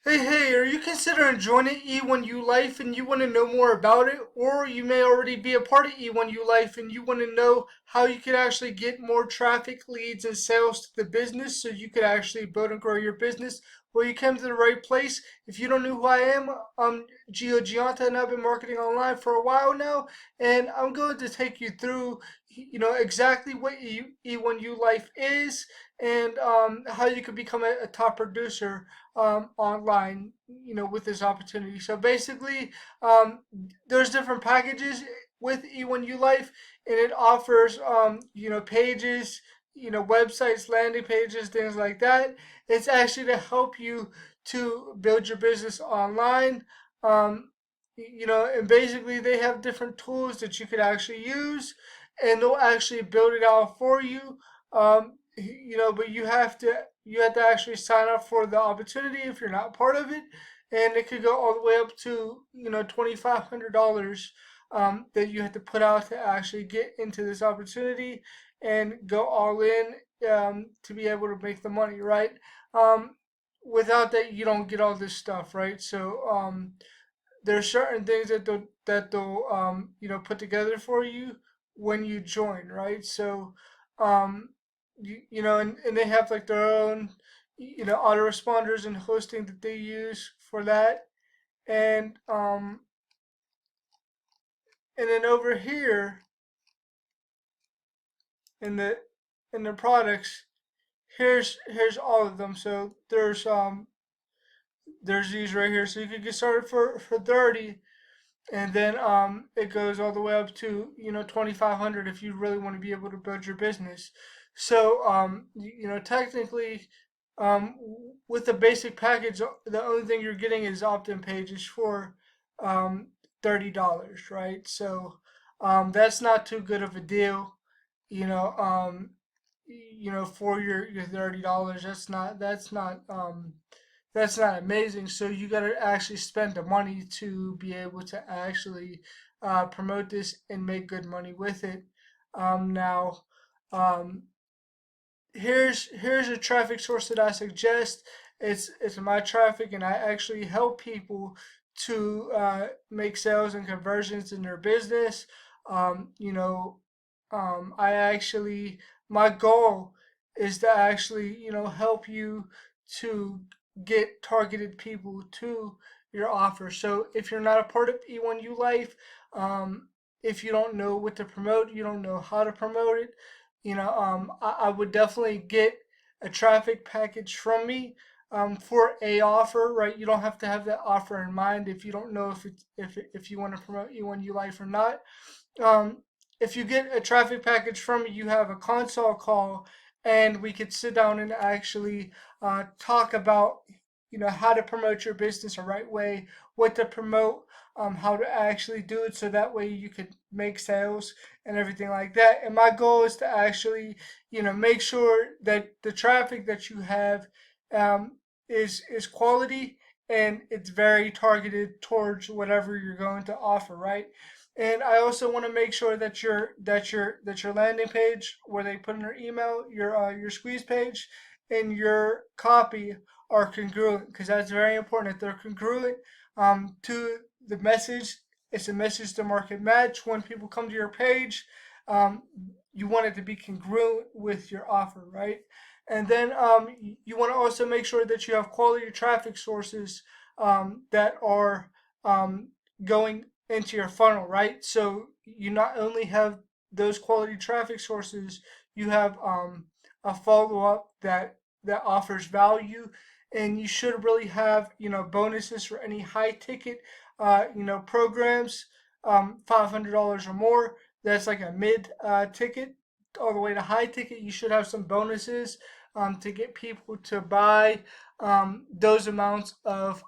Hey, are you considering joining E1Ulife and you want to know more about it? Or you may already be a part of E1Ulife and you want to know how you can actually get more traffic, leads, and sales to the business so you could actually build and grow your business? Well, you came to the right place. If you don't know who I am, I'm Gio Gianta and I've been marketing online for a while now. And I'm going to take you through, exactly what E1Ulife is and how you can become a top producer online, with this opportunity. So basically, there's different packages with E1Ulife, and it offers, pages, websites, landing pages, things like that. It's actually to help you to build your business online. Um, and basically they have different tools that you could actually use, and they'll actually build it out for you. But you have to actually sign up for the opportunity if you're not part of it, and it could go all the way up to $2,500 that you have to put out to actually get into this opportunity and go all in to be able to make the money, right? Um, Without that, you don't get all this stuff, right? So there's certain things that they'll put together for you when you join, right? So and they have like their own autoresponders and hosting that they use for that, and then over here in the products, here's all of them. So there's these right here, so you can get started for 30, and then it goes all the way up to 2,500 if you really want to be able to build your business. So technically, um, with the basic package, the only thing you're getting is opt-in pages for um, $30, right? So that's not too good of a deal, you know. For your $30. That's not amazing. So you got to actually spend the money to be able to actually promote this and make good money with it. Now, um, here's a traffic source that I suggest. It's my traffic, and I actually help people to make sales and conversions in their business. I actually my goal is to actually help you to get targeted people to your offer. So if you're not a part of E1Ulife, if you don't know what to promote, you don't know how to promote it, I would definitely get a traffic package from me for a offer, right? You don't have to have that offer in mind if you don't know if you want to promote E1Ulife or not. Um, if you get a traffic package from me, you have a console call, and we could sit down and actually talk about how to promote your business the right way, what to promote, how to actually do it, so that way you could make sales and everything like that. And my goal is to actually make sure that the traffic that you have um, is quality, and it's very targeted towards whatever you're going to offer, right? And I also want to make sure that your landing page, where they put in their email, your squeeze page, and your copy are congruent, because that's very important. If they're congruent to the message, it's a message to market match. When people come to your page, um, you want it to be congruent with your offer, right? And then you want to also make sure that you have quality traffic sources that are going into your funnel, right? So you not only have those quality traffic sources, you have a follow up that offers value, and you should really have bonuses for any high ticket programs, $500 or more. That's like a mid ticket all the way to high ticket. You should have some bonuses to get people to buy those amounts of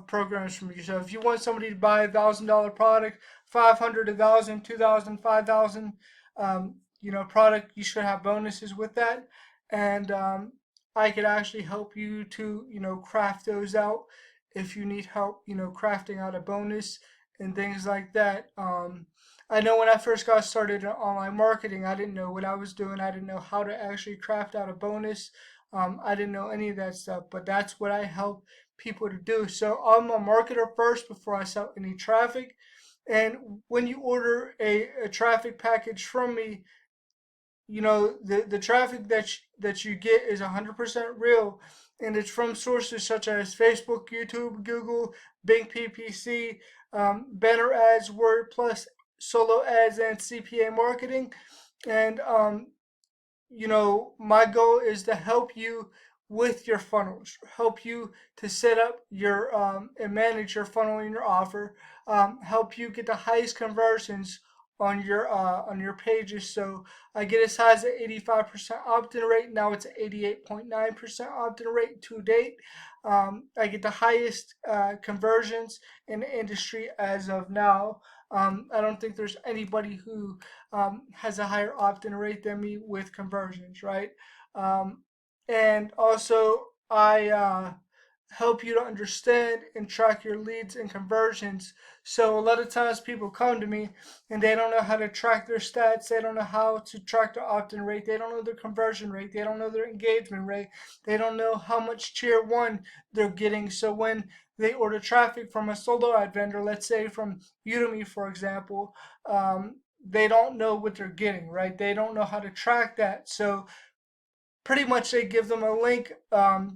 programs from you. So if you want somebody to buy $1,000 product, 500, 1,000, 2,000, 5,000, product, you should have bonuses with that. And I could actually help you to craft those out if you need help crafting out a bonus and things like that. I know when I first got started in online marketing, I didn't know what I was doing. I didn't know how to actually craft out a bonus I didn't know any of that stuff, but that's what I help people to do. So I'm a marketer first before I sell any traffic. And when you order a traffic package from me, the traffic that you get is 100% real, and it's from sources such as Facebook, YouTube, Google, Bing PPC, banner ads, WordPlus, solo ads, and CPA marketing. And my goal is to help you with your funnels, help you to set up your and manage your funnel and your offer, help you get the highest conversions on your pages. So I get as high as an 85% opt-in rate. Now it's an 88.9% opt-in rate to date. I get the highest conversions in the industry as of now. I don't think there's anybody who has a higher opt-in rate than me with conversions, right? Um, and also, I help you to understand and track your leads and conversions. So a lot of times people come to me and they don't know how to track their stats. They don't know how to track their opt-in rate. They don't know their conversion rate. They don't know their engagement rate. They don't know how much tier one they're getting. So when they order traffic from a solo ad vendor, let's say from Udemy, for example, they don't know what they're getting, right? They don't know how to track that. So pretty much they give them a link,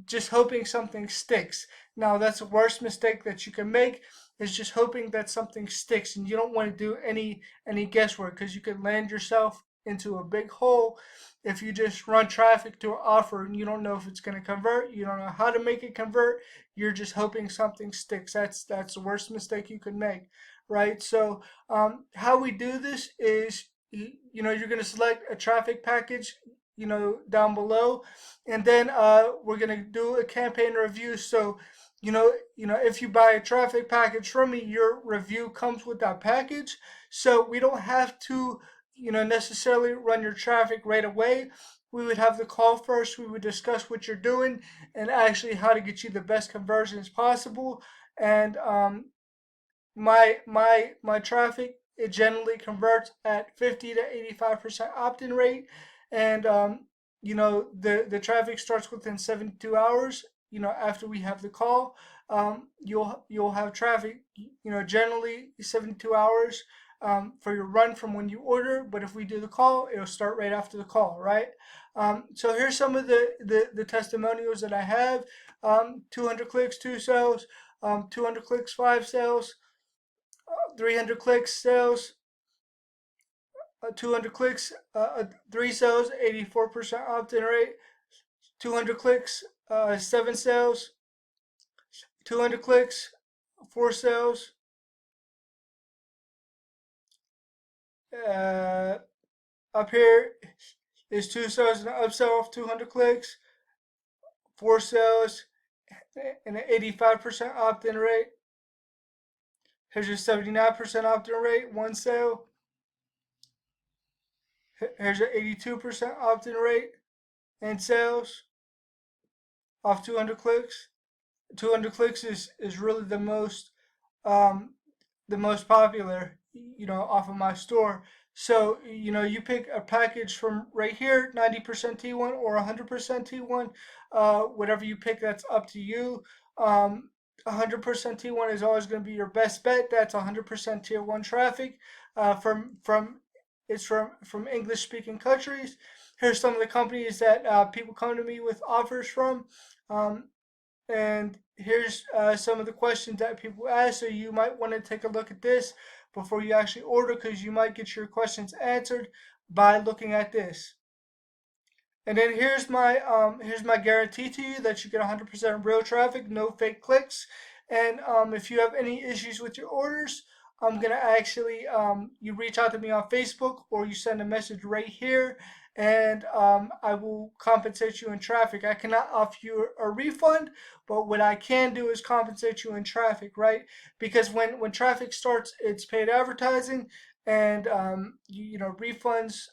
just hoping something sticks. Now that's the worst mistake that you can make, is just hoping that something sticks, and you don't want to do any guesswork, because you can land yourself into a big hole if you just run traffic to an offer and you don't know if it's going to convert. You don't know how to make it convert. You're just hoping something sticks. That's the worst mistake you could make, right? So how we do this is, you're going to select a traffic package, down below, and then we're gonna do a campaign review. So if you buy a traffic package from me, your review comes with that package. So we don't have to necessarily run your traffic right away. We would have the call first. We would discuss what you're doing and actually how to get you the best conversions possible. And my traffic, it generally converts at 50 to 85% opt-in rate. And the traffic starts within 72 hours, after we have the call. You'll have traffic, generally 72 hours for your run from when you order. But if we do the call, it'll start right after the call, right? So here's some of the testimonials that I have. 200 clicks, 2 sales. 200 clicks, 5 sales. 300 clicks, sales. 200 clicks, 3 sales, 84% opt-in rate. 200 clicks, 7 sales. 200 clicks, 4 sales. Uh, Up here is 2 sales and an upsell of 200 clicks, 4 sales, and an 85% opt-in rate. Here's your 79% opt-in rate, 1 sale. Here's your 82% opt-in rate and sales off 200 clicks. 200 clicks is really um, the most popular, off of my store. So, you pick a package from right here, 90% T1 or 100% T1, whatever you pick, that's up to you. 100% T1 is always going to be your best bet. That's 100% tier one traffic, it's from English speaking countries. Here's some of the companies that people come to me with offers from. Um, and here's some of the questions that people ask. So you might want to take a look at this before you actually order, because you might get your questions answered by looking at this. And then here's my guarantee to you that you get 100% real traffic, no fake clicks. And if you have any issues with your orders, I'm gonna actually you reach out to me on Facebook, or you send a message right here, and I will compensate you in traffic. I cannot offer you a refund, but what I can do is compensate you in traffic, right? Because when traffic starts, it's paid advertising, and refunds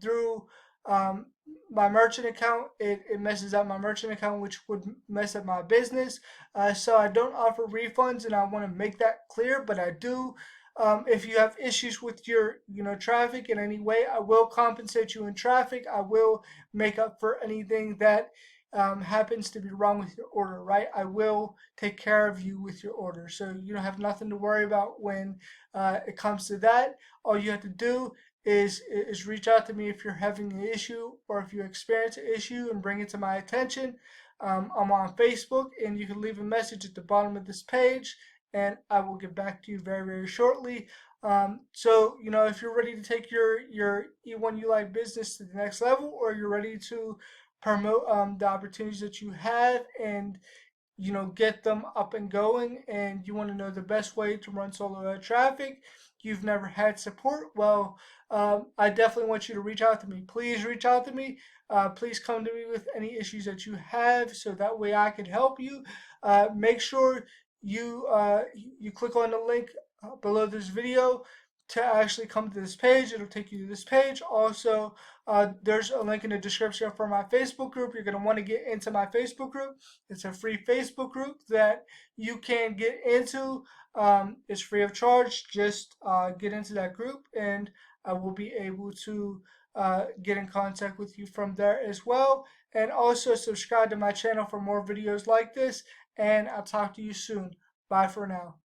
through um, my merchant account, it messes up my merchant account, which would mess up my business. So I don't offer refunds, and I want to make that clear, but I do. If you have issues with your traffic in any way, I will compensate you in traffic. I will make up for anything that happens to be wrong with your order, right? I will take care of you with your order. So you don't have nothing to worry about when it comes to that. All you have to do is reach out to me if you're having an issue or if you experience an issue and bring it to my attention. I'm on Facebook, and you can leave a message at the bottom of this page, and I will get back to you very, very shortly. So, if you're ready to take your E1Ulife business to the next level, or you're ready to promote the opportunities that you have and get them up and going, and you want to know the best way to run solo ad traffic, you've never had support, well, I definitely want you to reach out to me. Please reach out to me. Please come to me with any issues that you have, so that way I can help you. Make sure you click on the link below this video to actually come to this page. It'll take you to this page. Also, there's a link in the description for my Facebook group. You're going to want to get into my Facebook group. It's a free Facebook group that you can get into. It's free of charge. Just get into that group, and I will be able to get in contact with you from there as well. And also subscribe to my channel for more videos like this. And I'll talk to you soon. Bye for now.